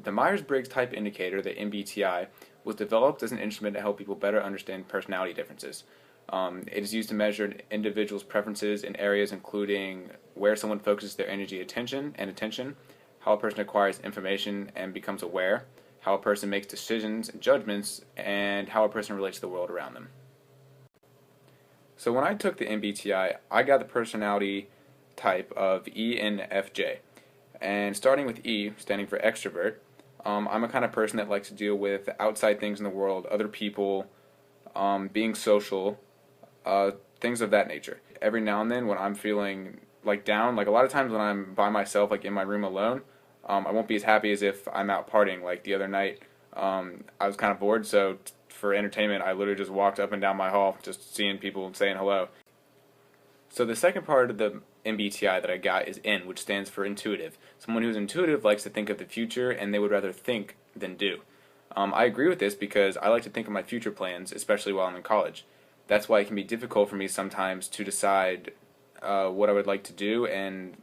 The Myers-Briggs Type Indicator, the MBTI, was developed as an instrument to help people better understand personality differences. It is used to measure an individual's preferences in areas including where someone focuses their energy and attention, how a person acquires information and becomes aware, how a person makes decisions and judgments, and how a person relates to the world around them. So when I took the MBTI, I got the personality type of ENFJ. And starting with E, standing for extrovert, I'm a kind of person that likes to deal with outside things in the world, other people, being social, things of that nature. Every now and then when I'm feeling like down, like a lot of times when I'm by myself, like in my room alone, I won't be as happy as if I'm out partying. Like the other night, I was kind of bored, so for entertainment, I literally just walked up and down my hall, just seeing people and saying hello. So the second part of the MBTI that I got is N, which stands for intuitive. Someone who's intuitive likes to think of the future, and they would rather think than do. I agree with this because I like to think of my future plans, especially while I'm in college. That's why it can be difficult for me sometimes to decide what I would like to do, and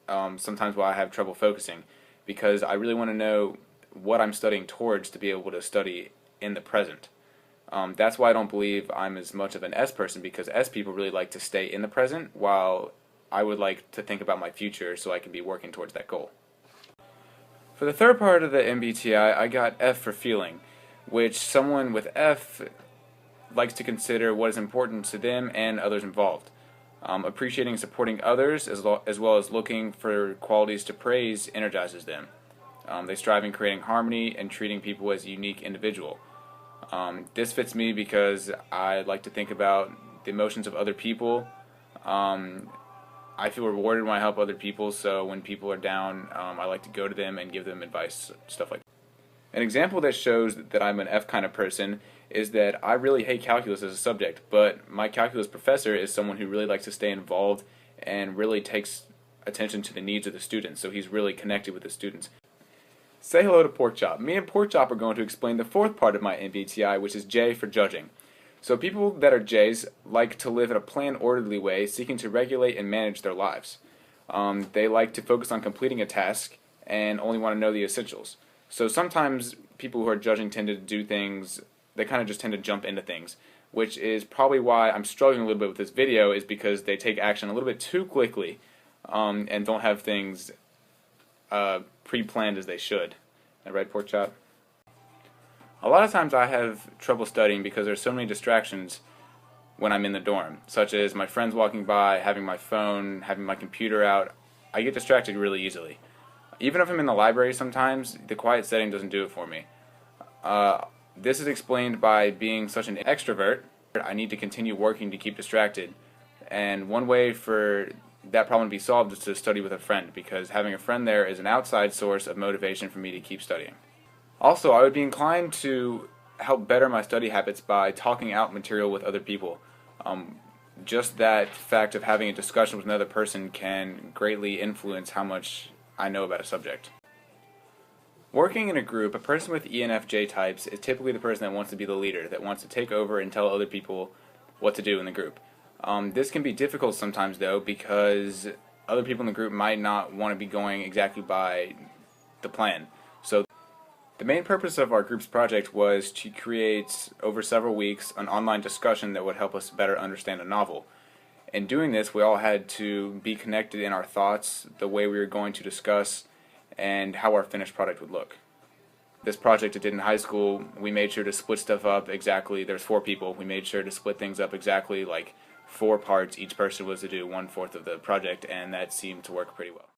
sometimes why I have trouble focusing, because I really want to know what I'm studying towards to be able to study in the present. That's why I don't believe I'm as much of an S person, because S people really like to stay in the present, while I would like to think about my future so I can be working towards that goal. For the third part of the MBTI, I got F for feeling, which someone with F likes to consider what is important to them and others involved. Appreciating and supporting others, as well as looking for qualities to praise, energizes them. They strive in creating harmony and treating people as a unique individual. This fits me because I like to think about the emotions of other people. I feel rewarded when I help other people, so when people are down, I like to go to them and give them advice, stuff like that. An example that shows that I'm an F kind of person is that I really hate calculus as a subject, but my calculus professor is someone who really likes to stay involved and really takes attention to the needs of the students, so he's really connected with the students. Say hello to Pork Chop. Me and Pork Chop are going to explain the fourth part of my MBTI, which is J for judging. So people that are J's like to live in a planned, orderly way, seeking to regulate and manage their lives. They like to focus on completing a task and only want to know the essentials. So sometimes people who are judging tend to do things, they kind of just tend to jump into things, which is probably why I'm struggling a little bit with this video, is because they take action a little bit too quickly and don't have things pre-planned as they should. Am I right, Pork Chop? A lot of times I have trouble studying because there's so many distractions when I'm in the dorm, such as my friends walking by, having my phone, having my computer out. I get distracted really easily. Even if I'm in the library sometimes, the quiet setting doesn't do it for me. This is explained by being such an extrovert. I need to continue working to keep distracted, and one way for that problem to be solved is to study with a friend, because having a friend there is an outside source of motivation for me to keep studying. Also, I would be inclined to help better my study habits by talking out material with other people. Just that fact of having a discussion with another person can greatly influence how much I know about a subject. Working in a group, a person with ENFJ types is typically the person that wants to be the leader, that wants to take over and tell other people what to do in the group. This can be difficult sometimes, though, because other people in the group might not want to be going exactly by the plan. So the main purpose of our group's project was to create, over several weeks, an online discussion that would help us better understand a novel. In doing this, we all had to be connected in our thoughts, the way we were going to discuss, and how our finished product would look. This project I did in high school, we made sure to split stuff up exactly. There's 4 people. We made sure to split things up exactly, like 4 parts. Each person was to do 1/4 of the project, and that seemed to work pretty well.